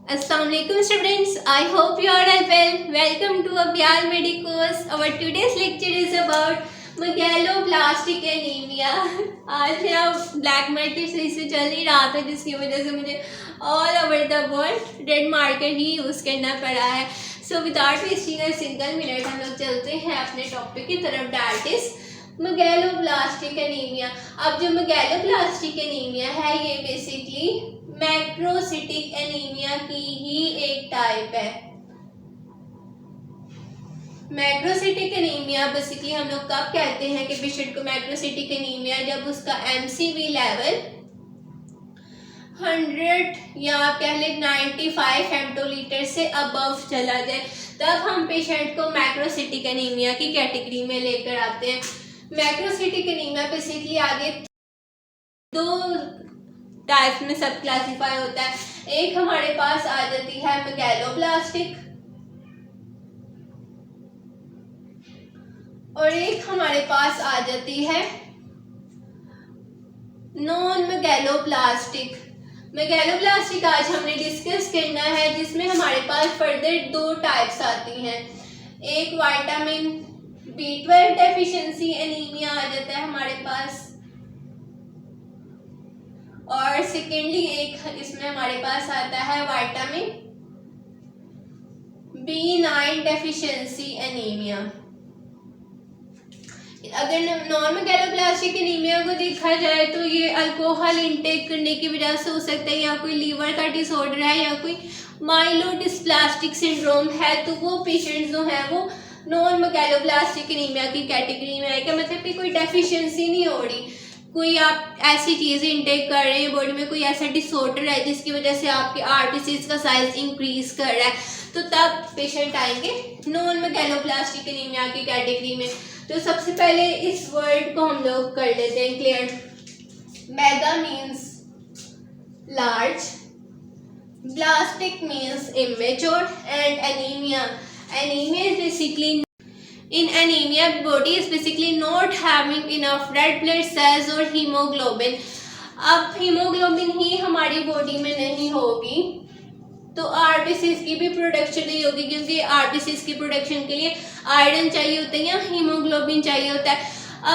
Assalamualaikum students, I hope you are all well. Welcome to Abhyal Medicos. Our today's lecture is about megaloblastic anemia. आज मेरा black market सही से चल नहीं रहा था जिसकी वजह से मुझे all over the world red marker he use करना पड़ा है. So without wasting a single minute हम लोग चलते हैं अपने टॉपिक की तरफ, दैट इज मेगालोब्लास्टिक एनीमिया. अब जो मेगालोब्लास्टिक एनीमिया है ये बेसिकली मैक्रोसिटिक एनीमिया की ही एक टाइप है. मैक्रोसिटिक एनीमिया बेसिकली हम लोग कब कहते हैं कि पेशेंट को मैक्रोसिटिक एनीमिया, जब उसका एमसीवी लेवल 100 या आप कह लें 95 हेक्टोलीटर से अबव चला जाए, तब हम पेशेंट को मैक्रोसिटिक एनीमिया की कैटेगरी में लेकर आते हैं. मैक्रोसिटिक एनीमिया बेसिकली आगे दो टाइप्स में सब क्लासीफाई होता है. एक हमारे पास आ जाती है मेगालोब्लास्टिक और एक हमारे पास आ जाती है नॉन मेगालोब्लास्टिक. मेगालोब्लास्टिक आज हमने डिस्कस करना है, जिसमें हमारे पास फर्दर दो टाइप्स आती हैं. एक विटामिन B12 डेफिशिएंसी एनीमिया आ जाता है हमारे पास, और सेकेंडली एक इसमें हमारे पास आता है विटामिन B9 डेफिशिएंसी एनीमिया. अगर नॉन मेगालोब्लास्टिक एनीमिया को देखा जाए तो ये अल्कोहल इंटेक करने की वजह से हो सकता है, या कोई लीवर का डिसऑर्डर है, या कोई माइलोडिस्प्लास्टिक सिंड्रोम है, तो वो पेशेंट जो है वो नॉन मेगालोब्लास्टिक एनीमिया की कैटेगरी में है. क्या मतलब कि कोई डेफिशिएंसी नहीं हो रही, कोई आप ऐसी चीज़ें इंटेक कर रहे हैं बॉडी में, कोई ऐसा डिसऑर्डर है जिसकी वजह से आपके आरबीसीज का साइज इंक्रीज कर रहा है, तो तब पेशेंट आएंगे नॉन मेगालोब्लास्टिक एनीमिया की कैटेगरी में. तो सबसे पहले इस वर्ड को हम लोग कर लेते हैं clear. Mega means large, blastic means immature, and anemia is basically in anemia body is basically not having enough red blood cells or hemoglobin. अब हीमोग्लोबिन ही हमारी बॉडी में नहीं होगी तो आरबीसीज की भी प्रोडक्शन नहीं होगी, क्योंकि आरबीसीज की प्रोडक्शन के लिए आयरन चाहिए होता है या हीमोग्लोबिन चाहिए होता है.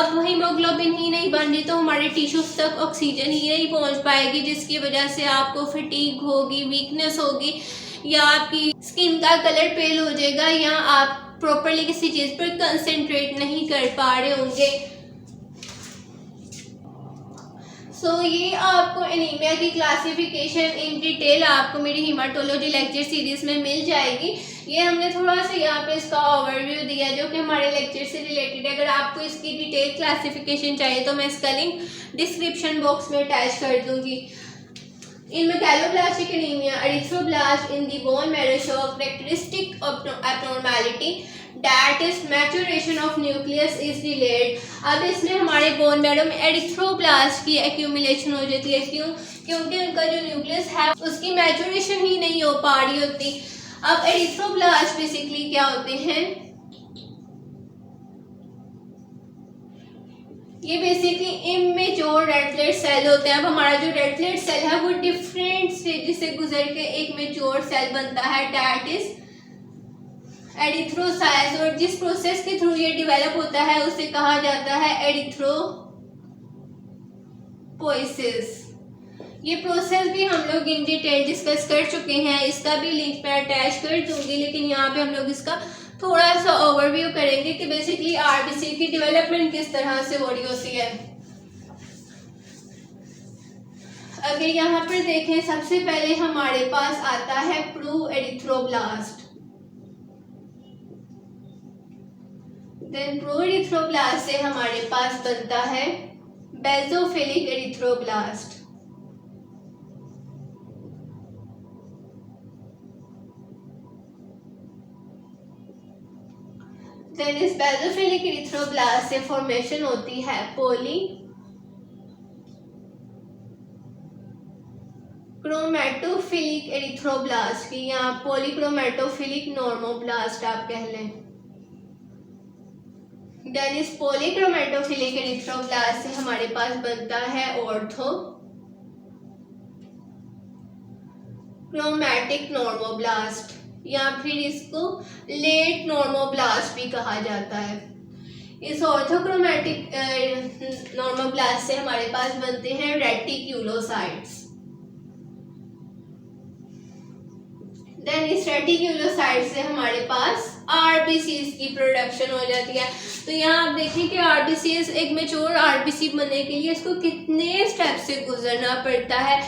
अब हीमोग्लोबिन ही नहीं बन रही तो हमारे टिश्यूज तक ऑक्सीजन ही नहीं पहुंच पाएगी, जिसकी वजह से आपको फटीग होगी, वीकनेस होगी, या आपकी स्किन का कलर पेल हो जाएगा, या आप प्रॉपरली किसी चीज़ पर कंसंट्रेट नहीं कर पा रहे होंगे. सो ये आपको एनीमिया की क्लासिफिकेशन इन डिटेल आपको मेरी हीमाटोलॉजी लेक्चर सीरीज में मिल जाएगी. ये हमने थोड़ा सा यहाँ पे इसका ओवरव्यू दिया जो कि हमारे लेक्चर से रिलेटेड है. अगर आपको इसकी डिटेल क्लासिफिकेशन चाहिए तो मैं इसका लिंक डिस्क्रिप्शन बॉक्स में अटैच कर दूंगी. In megaloblastic anemia, erythroblast in the bone marrow show a characteristic abnormality, that is maturation of nucleus is delayed. अब इसमें हमारे बोन मैरो में एरिथ्रोब्लास्ट की एक्यूमुलेशन हो जाती है. क्यों? क्योंकि उनका जो न्यूक्लियस है उसकी मैचुरेशन ही नहीं हो पा रही होती. अब एरिथ्रोब्लास्ट बेसिकली क्या होते हैं? ये basically immature red blood cell होते हैं. अब हमारा जो रेड ब्लड सेल है वो डिफरेंट स्टेज से गुजर के एक मेच्योर सेल बनता है, दैट इज एरिथ्रोसाइट्स. और जिस प्रोसेस के थ्रू ये डेवलप होता है उसे कहा जाता है एरिथ्रोपोइसिस. ये प्रोसेस भी हम लोग इन डिटेल डिस्कस कर चुके हैं, इसका भी लिंक मैं अटैच कर दूंगी, लेकिन यहाँ पे हम लोग इसका थोड़ा सा ओवरव्यू करेंगे कि बेसिकली आरबीसी की डेवलपमेंट किस तरह से हो रही होती है. अगर यहाँ पर देखें, सबसे पहले हमारे पास आता है proerythroblast. Then proerythroblast से हमारे पास बनता है बेसोफिलिक एरिथ्रोब्लास्ट. देन इस बेसोफिलिक एरिथ्रोब्लास्ट से फॉर्मेशन होती है पॉलीक्रोमेटोफिलिक एरिथ्रोब्लास्ट की, या पॉलीक्रोमेटोफिलिक नॉर्मोब्लास्ट आप कह लें. देन इस पॉलीक्रोमेटोफिलिक एरिथ्रोब्लास्ट से हमारे पास बनता है ऑर्थो क्रोमैटिक नॉर्मोब्लास्ट या फिर इसको लेट नॉर्मोब्लास्ट भी कहा जाता है। इस ऑर्थोक्रोमैटिक नॉर्मोब्लास्ट से हमारे पास बनते हैं रेटिक्यूलोसाइट्स। देन इस रेटिक्यूलोसाइट से हमारे पास आरबीसीज की प्रोडक्शन हो जाती है। तो यहाँ आप देखें कि आरबीसीज, एक मैच्योर आरबीसी बनने के लिए इसको कितने स्टेप से गुजरना पड़ता है।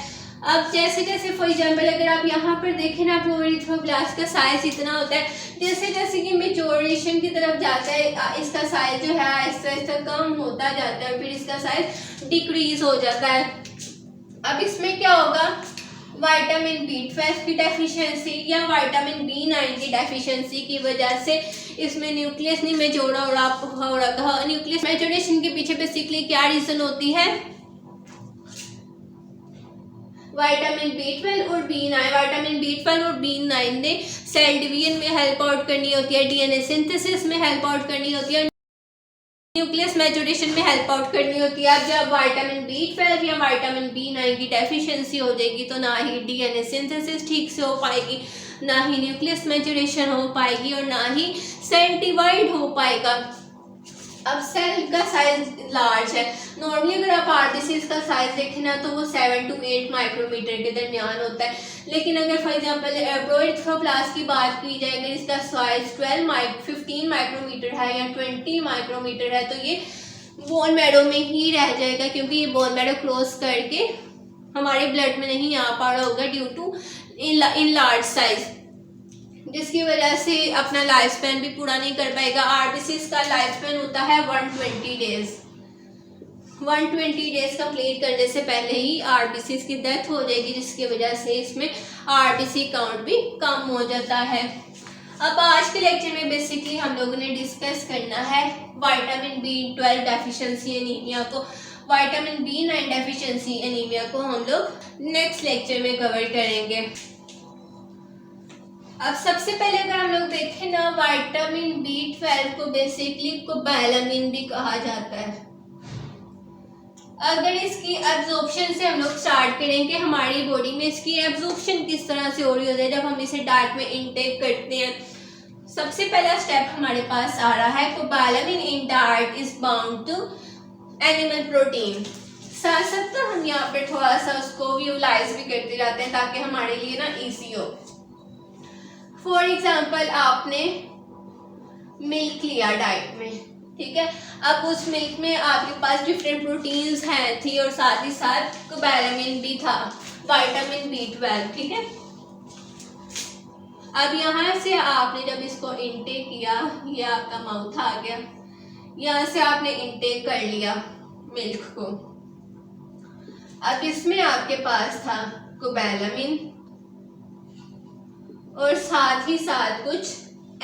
अब जैसे जैसे फॉर एग्जांपल अगर आप यहाँ पर देखें ना, एरिथ्रोब्लास्ट का साइज इतना होता है, जैसे जैसे कि मेच्योरेशन की तरफ जाता है इसका साइज जो है आहिस्ता आहिस्ता कम होता जाता है, फिर इसका साइज डिक्रीज हो जाता है। अब इसमें क्या होगा, विटामिन B12 की डेफिशिएंसी या विटामिन B9 की डेफिशिएंसी की वजह से इसमें न्यूक्लियस नहीं मैच्योर हो रहा था। न्यूक्लियस मैच्योरेशन के पीछे बेसिकली क्या रीजन होती है, विटामिन B12 और B9। विटामिन B12 और B9 ने सेल डिवीजन में हेल्प आउट करनी होती है, डीएनए सिंथेसिस में हेल्प आउट करनी होती है, न्यूक्लियस मैच्योरेशन में हेल्प आउट करनी होती है। अब जब विटामिन B12 या विटामिन B9 की डेफिशिएंसी हो जाएगी तो ना ही डीएनए सिंथेसिस ठीक से हो पाएगी, ना ही न्यूक्लियस मैच्योरेशन हो पाएगी और ना ही सेल डिवाइड हो पाएगा। अब सेल का साइज लार्ज है। नॉर्मली अगर आप आरबीसीज का साइज देखें ना तो वो 7 to 8 माइक्रोमीटर के दरमियान होता है, लेकिन अगर फॉर एग्जांपल एरिथ्रोब्लास्ट की बात की जाए, अगर इसका साइज 15 माइक्रोमीटर है या 20 माइक्रोमीटर है तो ये बोन मैरो में ही रह जाएगा, क्योंकि ये बोन मैरो क्रॉस करके हमारे ब्लड में नहीं आ पा रहा होगा due to in large size, जिसकी वजह से अपना लाइफ स्पैन भी पूरा नहीं कर पाएगा। आरबीसीज का लाइफ स्पैन होता है 120 डेज। 120 डेज कंप्लीट करने से पहले ही आरबीसीज की डेथ हो जाएगी, जिसकी वजह से इसमें आरबीसी काउंट भी कम हो जाता है। अब आज के लेक्चर में बेसिकली हम लोगों ने डिस्कस करना है विटामिन B12 डेफिशिएंसी एनीमिया को। विटामिन B9 डेफिशिएंसी एनीमिया को हम लोग नेक्स्ट लेक्चर में कवर करेंगे। अब सबसे पहले अगर हम लोग देखें ना, विटामिन B12 को बेसिकली कोबैलामिन भी कहा जाता है। अगर इसकी एब्जॉर्प्शन से हम लोग स्टार्ट करें कि हमारी बॉडी में इसकी एब्जॉर्प्शन किस तरह से हो रही होती है जब हम इसे डाइट में इनटेक करते हैं। सबसे पहला स्टेप हमारे पास आ रहा है, cobalamin in diet is bound to animal protein. साथ साथ हम यहाँ पे थोड़ा सा उसको विजुलाइज भी करते जाते हैं ताकि हमारे लिए ना ईजी हो। फॉर एग्जाम्पल आपने मिल्क लिया डाइट में, ठीक है, अब उस मिल्क में आपके पास डिफरेंट प्रोटीन्स हैं थी और साथ ही साथ कोबैलामिन भी था, विटामिन B12, ठीक है। अब यहाँ से आपने जब इसको इनटेक किया, ये आपका माउथ आ गया, यहाँ से आपने इनटेक कर लिया मिल्क को। अब इसमें आपके पास था कोबैलामिन और साथ ही साथ कुछ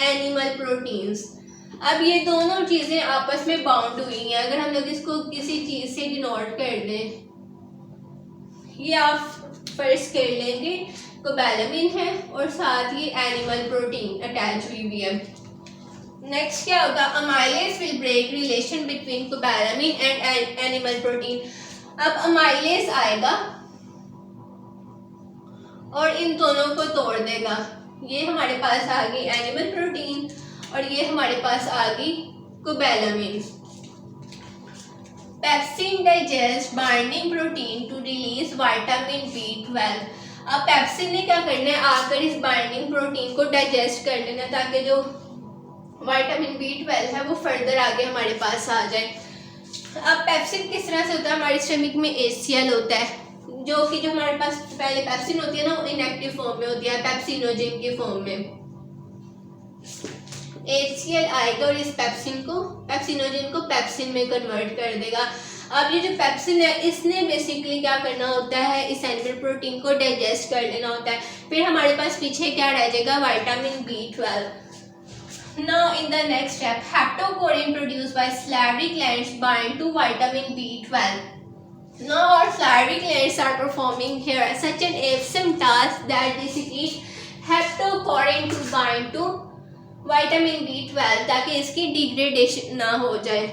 एनिमल प्रोटीन्स। अब ये दोनों चीजें आपस में बाउंड हुई हैं। अगर हम लोग इसको किसी चीज से डिनोट कर दें, ये आप फर्स्ट कर लेंगे कोबैलामिन है और साथ ही एनिमल प्रोटीन अटैच हुई हुई है। नेक्स्ट क्या होगा, amylase will break relation between cobalamin and animal protein. अब अमाइलेज आएगा और इन दोनों को तोड़ देगा। ये हमारे पास आ गई एनिमल प्रोटीन और ये हमारे पास आ गई cobalamin. Pepsin digest binding protein to release vitamin B12। अब पेप्सिन ने क्या करना है, आकर इस बाइंडिंग प्रोटीन को डाइजेस्ट कर लेना ताकि जो विटामिन B12 है वो फर्दर आगे हमारे पास आ जाए। अब पेप्सिन किस तरह से होता है, हमारे स्टमक में HCl होता है, जो हमारे पास पहले पेप्सिन होती है ना वो इनएक्टिव फॉर्म में होती है, पेप्सिनोजेन के फॉर्म में HCl आएगा और इस पेप्सिनोजेन को पेप्सिन में कन्वर्ट कर देगा। अब ये जो पेप्सिन है इसने बेसिकली क्या करना होता है, इस एनिमल प्रोटीन को डाइजेस्ट कर लेना होता है। फिर हमारे पास पीछे क्या रह जाएगा, vitamin B12। Now in the next step, haptocorrin produced by salivary glands bind to vitamin B12. Now our salivary glands are performing here such an awesome task that they secrete haptocorrin to bind to vitamin B12 ताकि इसकी degradation ना हो जाए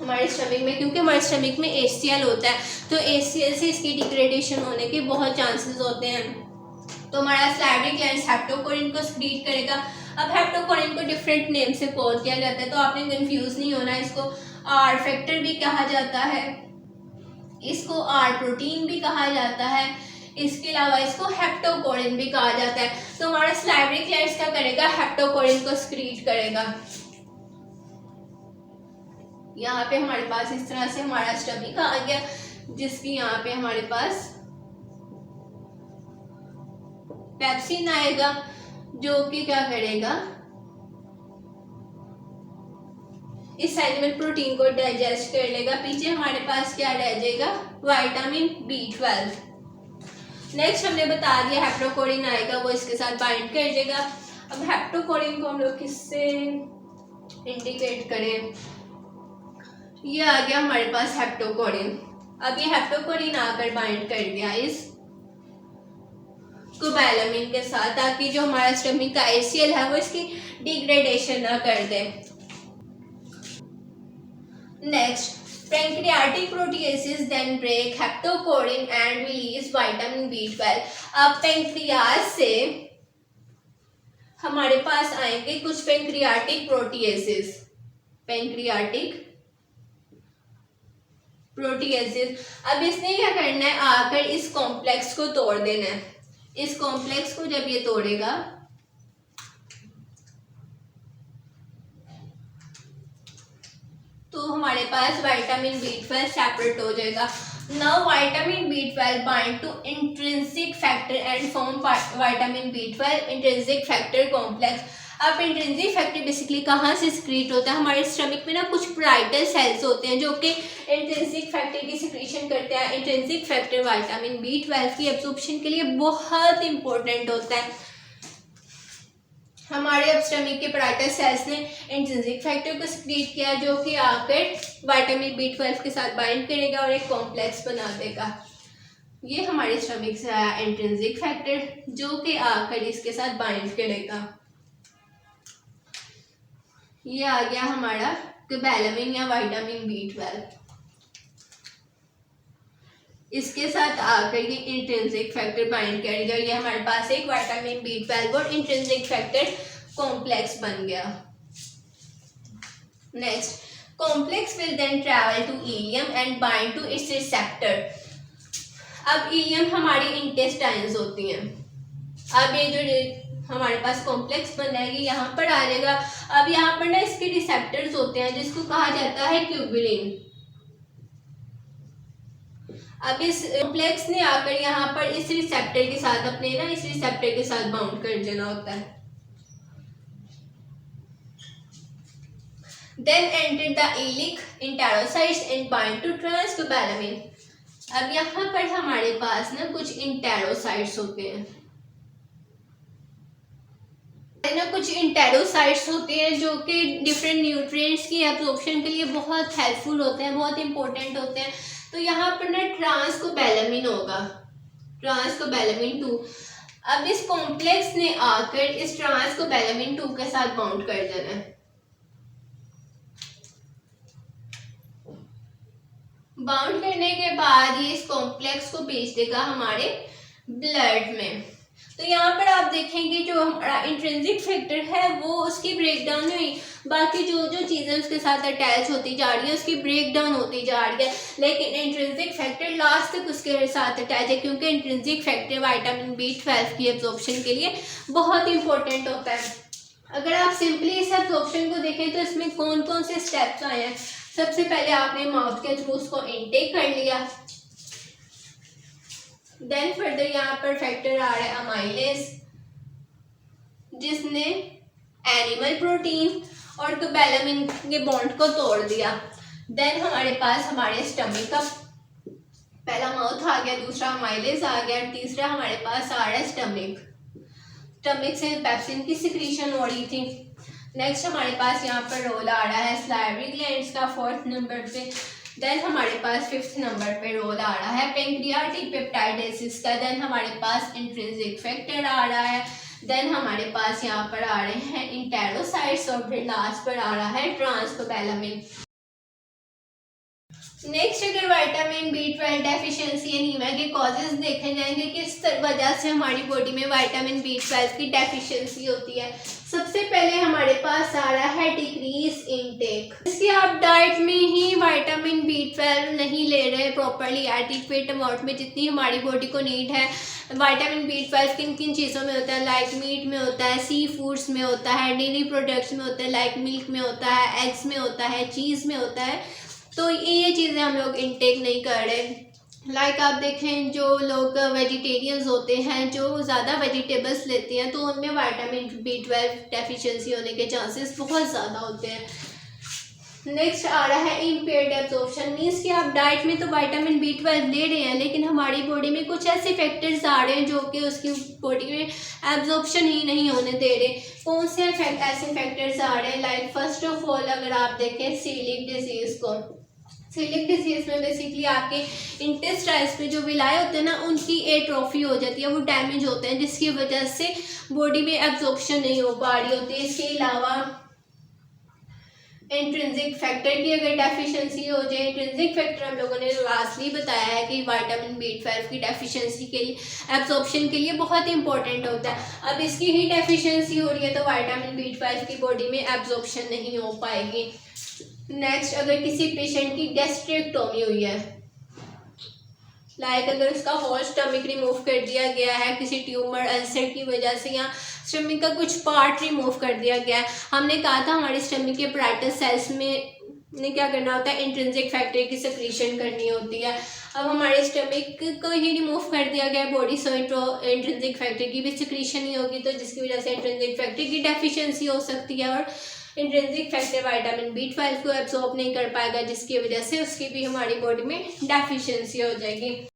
हमारे stomach में, क्योंकि हमारे stomach में HCl होता है तो HCl से इसकी डिग्रेडेशन होने के बहुत चांसेस होते हैं। तो हमारा सलाइवरी ग्लैंड हेप्टोकोरिन को सिक्रीट करेगा। अब हेप्टोकोरिन को डिफरेंट नेम से कॉल किया जाता है, तो आपने कंफ्यूज नहीं होना। इसको आर फैक्टर भी कहा जाता है, इसको आर प्रोटीन भी कहा जाता है, इसके अलावा इसको हेप्टोकोरिन भी कहा जाता है। तो हमारा सलाइवरी ग्लैंड क्या करेगा, हेप्टोकोरिन को सिक्रीट करेगा। यहाँ पे हमारे पास इस तरह से हमारा स्टमक आ गया, जिसकी यहाँ पे हमारे पास पेप्सिन आएगा, जो कि क्या करेगा, इस एनिमल प्रोटीन को डाइजेस्ट कर लेगा। पीछे हमारे पास क्या रह जाएगा, विटामिन B12। नेक्स्ट हमने बता दिया हेप्टोकोरिन आएगा, वो इसके साथ बाइंड कर देगा। अब हेप्टोकोरिन को हम लोग किससे इंडिकेट करें, ये आ गया हमारे पास हेप्टोकोरिन। अब ये हेप्टोकोरिन आकर बाइंड कर दिया इस कोबैलामिन के साथ, ताकि जो हमारा स्टमक का ACL है वो इसकी डिग्रेडेशन ना कर दे। Next, pancreatic proteases then break haptocorrin and release vitamin B12। अब पैंक्रियास से हमारे पास आएंगे कुछ पैंक्रियाटिक प्रोटिएसिस, पैंक्रियाटिक प्रोटिएसिस। अब इसने क्या करना है, आकर इस कॉम्प्लेक्स को तोड़ देना है। इस कॉम्प्लेक्स को जब ये तोड़ेगा तो हमारे पास विटामिन B12 सेपरेट हो जाएगा। Now vitamin B12 bind to intrinsic factor and form vitamin B12 intrinsic factor complex. अब इंट्रिंसिक फैक्टर बेसिकली कहाँ से सिक्रीट होता है, हमारे स्टमक में ना कुछ पाराइटल सेल्स होते हैं जो कि इंट्रिंसिक फैक्टर की सिक्रीशन करते हैं। इंट्रिंसिक फैक्टर विटामिन B12 की एब्जॉर्प्शन के लिए बहुत इंपॉर्टेंट होता है। हमारे अब स्टमक के पाराइटल सेल्स ने इंट्रिंसिक फैक्टर को सिक्रीट किया, जो कि आकर विटामिन B12 के साथ बाइंड करेगा और एक कॉम्प्लेक्स बना देगा। ये हमारे स्टमक से आया इंट्रिंसिक फैक्टर, जो कि आकर इसके साथ बाइंड करेगा। ये आ गया हमारा कोबैलामिन या विटामिन B12, इसके साथ आकर ये इंट्रिंसिक फैक्टर बाइंड करेगा। ये हमारे पास एक विटामिन B12 और इंट्रिंसिक फैक्टर कॉम्प्लेक्स बन गया। Next, complex will then travel to ileum and bind to its receptor. अब इलियम हमारी इंटेस्टाइन्स होती हैं। अब ये जो हमारे पास कॉम्प्लेक्स बनाएगी यहाँ पर आ जाएगा। अब यहाँ पर ना इसके रिसेप्टर्स होते हैं, जिसको कहा जाता है ट्यूबुलिन। अब इस कॉम्प्लेक्स ने आकर यहाँ पर इस रिसेप्टर के साथ इस रिसेप्टर के साथ बाउंड कर देना होता है। Then enter the iliac enterocytes and bind to transcobalamin। अब यहाँ पर हमारे पास ना कुछ इंटेरोसाइट्स होते हैं, कुछ इंटेरोसाइट्स होते हैं जो कि डिफरेंट न्यूट्रिएंट्स की एब्जॉर्प्शन के लिए बहुत हेल्पफुल होते हैं, बहुत इंपॉर्टेंट होते हैं। तो यहाँ पर ना ट्रांसकोबैलामिन होगा, ट्रांसकोबैलामिन 2। अब इस कॉम्प्लेक्स ने आकर इस ट्रांसकोबैलामिन 2 के साथ बाउंड कर देना है। बाउंड करने के बाद ये इस कॉम्प्लेक्स को भेज देगा हमारे ब्लड में। तो यहाँ पर आप देखेंगे जो हमारा इंट्रिंसिक फैक्टर है वो उसकी ब्रेकडाउन हुई, बाकी जो जो चीज़ें उसके साथ अटैच होती जा रही है उसकी ब्रेकडाउन होती जा रही है, लेकिन इंट्रिंसिक फैक्टर लास्ट तक उसके साथ अटैच है, क्योंकि इंट्रिंसिक फैक्टर विटामिन B12 की एब्जॉर्प्शन के लिए बहुत इंपॉर्टेंट होता है। अगर आप सिंपली इस एब्जॉर्प्शन को देखें तो इसमें कौन कौन से स्टेप्स आए हैं। सबसे पहले आपने माउथ के थ्रू उसको इनटेक कर लिया, देन फर्दर यहाँ पर फैक्टर आ रहा है अमाइलेज, जिसने एनिमल प्रोटीन और कोबैलामिन के बॉन्ड को तोड़ दिया। देन हमारे पास हमारे स्टमक का पहला माउथ आ गया, दूसरा अमाइलेज आ गया, तीसरा हमारे पास आ रहा है स्टमक। स्टमक से पेप्सिन की सिक्रीशन हो रही थी। नेक्स्ट हमारे पास यहाँ पर रोल आ रहा है सलाइवरी ग्लैंड्स का 4th नंबर पे। देन हमारे पास 5th नंबर पे रोल आ रहा है पैंक्रियाटिक पेप्टाइडेसिस का। देन हमारे पास इंट्रिंसिक फैक्टर आ रहा है। देन हमारे पास यहाँ पर आ रहे हैं इंटेरोसाइट्स और फिर लास्ट पर आ रहा है ट्रांसकोबैलामिन। नेक्स्ट अगर विटामिन B12 डेफिशिएंसी एनीमिया के कॉजेज देखे जाएंगे किस वजह से हमारी बॉडी में विटामिन B12 की डेफिशिएंसी होती है। सबसे पहले हमारे पास आ रहा है डिक्रीज इनटेक। इसकी आप डाइट में ही विटामिन B12 नहीं ले रहे प्रॉपरली एडिक्वेट अमाउंट में जितनी हमारी बॉडी को नीड है। विटामिन B12 किन किन चीज़ों में होता है, लाइक मीट में होता है, सी फूड्स में होता है, डेयरी प्रोडक्ट्स में होता है, लाइक मिल्क में होता है, एग्स में होता है, चीज़ में होता है। तो ये चीज़ें हम लोग इनटेक नहीं कर रहे। लाइक आप देखें जो लोग वेजिटेरियंस होते हैं जो ज़्यादा वेजिटेबल्स लेते हैं तो उनमें विटामिन B12 डेफिशिएंसी होने के चांसेस बहुत ज़्यादा होते हैं। नेक्स्ट आ रहा है इम्पेयर्ड एब्जॉर्प्शन। मीन्स कि आप डाइट में तो विटामिन B12 ले रहे हैं लेकिन हमारी बॉडी में कुछ ऐसे फैक्टर्स आ रहे हैं जो कि उसकी बॉडी में एब्जॉर्प्शन ही नहीं होने दे रहे। कौन से ऐसे फैक्टर्स आ रहे हैं, लाइक फर्स्ट ऑफ ऑल अगर आप देखें सीलिक डिजीज़ को, सीलिक डिजीज़ में बेसिकली आपके इंटेस्टाइन्स में जो विलाय होते हैं ना उनकी एट्रोफी हो जाती है, वो डैमेज होते हैं जिसकी वजह से बॉडी में एब्जॉर्प्शन नहीं हो पा रही होती है। इसके अलावा इंट्रिंसिक फैक्टर की अगर डेफिशिएंसी हो जाए, इंट्रिंसिक फैक्टर हम लोगों ने लास्टली बताया है कि विटामिन B12 की डेफिशिएंसी के लिए एब्जॉर्प्शन के लिए बहुत इंपॉर्टेंट होता है। अब इसकी ही डेफिशिएंसी हो रही है तो विटामिन B12 की बॉडी में एब्जॉर्प्शन नहीं हो पाएगी। नेक्स्ट अगर किसी पेशेंट की गैस्ट्रेक्टोमी हुई है, लाइक अगर उसका होल स्टमक रिमूव कर दिया गया है किसी ट्यूमर अल्सर की वजह से या स्टमक का कुछ पार्ट रिमूव कर दिया गया है, हमने कहा था हमारे स्टमक के अपैरेटस सेल्स में ने क्या करना होता है, इंट्रिंसिक फैक्टर की सेक्रीशन करनी होती है। अब हमारे स्टमक को ही रिमूव कर दिया गया बॉडी से इंट्रिंसिक फैक्टर की भी सेक्रीशन नहीं होगी तो जिसकी वजह से इंट्रिंसिक फैक्टर की डेफिशिएंसी हो सकती है और इंट्रिंसिक फैक्टर विटामिन B12 को एब्जॉर्ब नहीं कर पाएगा जिसकी वजह से उसकी भी हमारी बॉडी में डेफिशिएंसी हो जाएगी।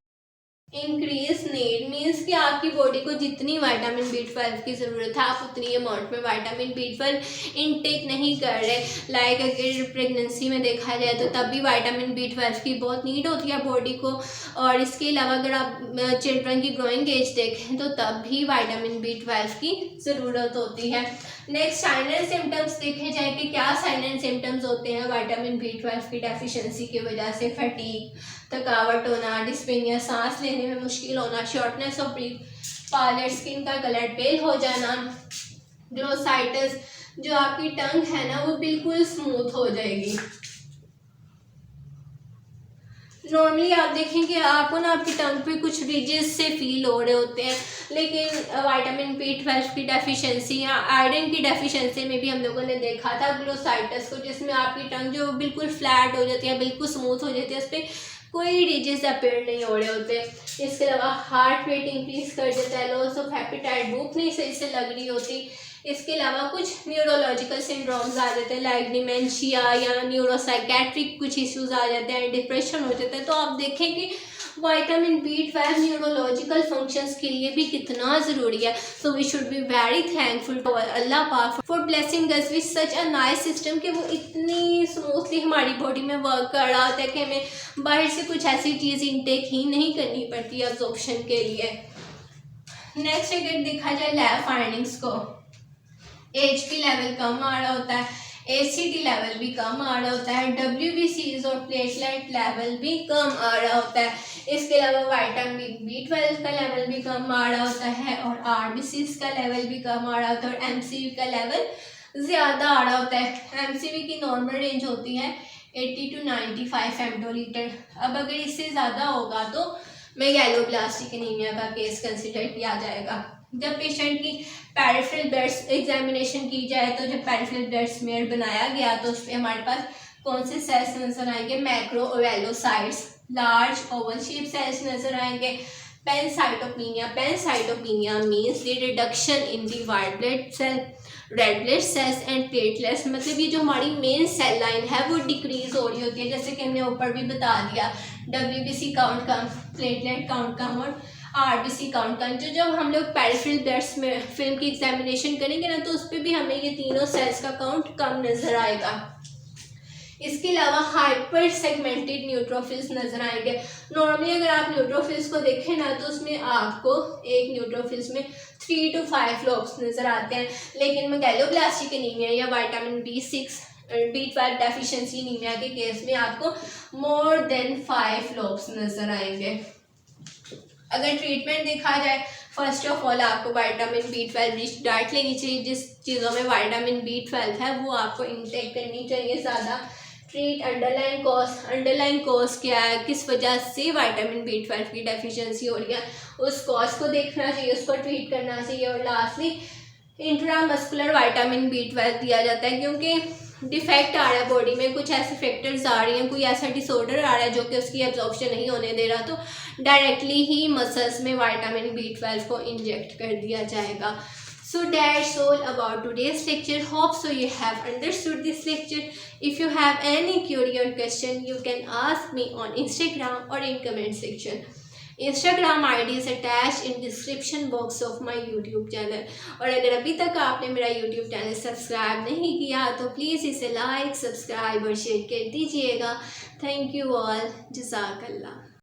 इंक्रीज नीड मीन्स कि आपकी बॉडी को जितनी विटामिन B12 की ज़रूरत है आप उतनी अमाउंट में विटामिन B12 इनटेक नहीं कर रहे। लाइक अगर प्रेगनेंसी में देखा जाए तो तब भी विटामिन B12 की बहुत नीड होती है बॉडी को, और इसके अलावा अगर आप चिल्ड्रन की ग्रोइंग एज देखें तो तब भी विटामिन B12 की ज़रूरत होती है। नेक्स्ट साइन एंड सिम्टम्स देखे जाए कि क्या साइन एंड सिम्टम्स होते हैं विटामिन B12 की डेफिशिएंसी की वजह से। फटीग, थकावट होना, डिस्पेनिया, सांस लेने में मुश्किल होना, shortness of breath, parlour, skin का कलर पेल हो जाना, ग्लोसाइटिस, जो आपकी टंग है ना वो बिल्कुल स्मूथ हो जाएगी। नॉर्मली आप देखें कि आपको ना आपकी टंग पे कुछ रिजेस से फील हो रहे होते हैं, लेकिन विटामिन B12 की डेफिशिएंसी या आयरन की डेफिशिएंसी में भी हम लोगों ने देखा था ग्लोसाइटिस को, जिसमें आपकी टंग जो बिल्कुल फ्लैट हो जाती है, बिल्कुल स्मूथ हो जाती है, उस पर कोई रिजेस अपेयर नहीं हो रहे होते। इसके अलावा हार्ट रेट इंक्रीज कर देता है, लॉस ऑफ एपेटाइट, भूख नहीं सही से लग रही होती। इसके अलावा कुछ न्यूरोलॉजिकल सिंड्रोम्स आ जाते हैं लाइक डिमेंशिया या न्यूरोसाइकेट्रिक कुछ इश्यूज आ जाते हैं, डिप्रेशन हो जाता है। तो आप देखें कि विटामिन B12 न्यूरोलॉजिकल फंक्शंस के लिए भी कितना ज़रूरी है। So we should be very thankful to Allah पाक for blessing us with such a nice system कि वो इतनी स्मूथली हमारी बॉडी में वर्क कर रहा होता है कि हमें बाहर से कुछ ऐसी चीज़ इनटेक ही नहीं करनी पड़ती एब्जॉर्प्शन के लिए। नेक्स्ट अगर देखा जाए लैब फाइंडिंग्स को, HP लेवल कम आ रहा होता है, ACT लेवल भी कम आ रहा होता है, WBCs और प्लेटलेट लेवल भी कम आ रहा होता है। इसके अलावा विटामिन B12 का लेवल भी कम आ रहा होता है और RBCs का लेवल भी कम आ रहा होता है और MCV का लेवल ज़्यादा आ रहा होता है। MCV की नॉर्मल रेंज होती है 80 to 95 फेमटोलीटर। अब अगर इससे ज़्यादा होगा तो मेगालोब्लास्टिक एनीमिया का केस कंसिडर किया जाएगा। जब पेशेंट की पेरिफेरल ब्लड एग्जामिनेशन की जाए तो जब पेरिफेरल ब्लड स्मेयर बनाया गया तो उस पर हमारे पास कौन से सेल्स नजर आएंगे, macroovalocytes, large oval shape cells नजर आएंगे। Pancytopenia means the reduction in the white blood cell, red blood cells and platelets, मतलब ये जो हमारी मेन सेल लाइन है वो डिक्रीज हो रही होती है, जैसे कि हमने ऊपर भी बता दिया। WBC काउंट कम, प्लेटलेट काउंट कम और RBC काउंट कम। जो जब हम लोग पेरिफेरल ब्लड में फिल्म की एग्जामिनेशन करेंगे ना तो उस पर भी हमें ये तीनों सेल्स का काउंट कम नजर आएगा। इसके अलावा हाइपर सेगमेंटेड न्यूट्रोफिल्स नजर आएंगे। नॉर्मली अगर आप न्यूट्रोफिल्स को देखें ना तो उसमें आपको एक न्यूट्रोफिल्स में 3 to 5 लोब्स नजर आते हैं, लेकिन मेगालोब्लास्टिक एनीमिया या vitamin B6 B12 deficiency anaemia के केस में आपको मोर देन 5 लोब्स नज़र आएंगे। अगर ट्रीटमेंट देखा जाए, फर्स्ट ऑफ ऑल आपको विटामिन B12 रिच डाइट लेनी चाहिए। जिस चीज़ों में विटामिन B12 है वो आपको इंटेक करनी चाहिए ज़्यादा। ट्रीट अंडरलाइन कॉज क्या है, किस वजह से विटामिन B12 की डेफिशिएंसी हो रही है, उस कॉज को देखना चाहिए, उसको ट्रीट करना चाहिए। और लास्टली इंट्रामस्कुलर विटामिन B12 दिया जाता है, क्योंकि डिफेक्ट आ रहा है बॉडी में, कुछ ऐसे फैक्टर्स आ रही हैं, कोई ऐसा डिसऑर्डर आ रहा है जो कि उसकी एब्जॉर्प्शन नहीं होने दे रहा, तो डायरेक्टली ही मसल्स में विटामिन B12 को इंजेक्ट कर दिया जाएगा। So that's all about today's lecture. Hope so you have understood this lecture. If you have any query or question, you can ask me on Instagram or in comment section. Instagram ID is attached in description box of my YouTube channel. और अगर अभी तक आपने मेरा YouTube channel subscribe नहीं किया तो please इसे लाइक, सब्सक्राइब और शेयर कर दीजिएगा। थैंक यू ऑल, जज़ाकल्लाह।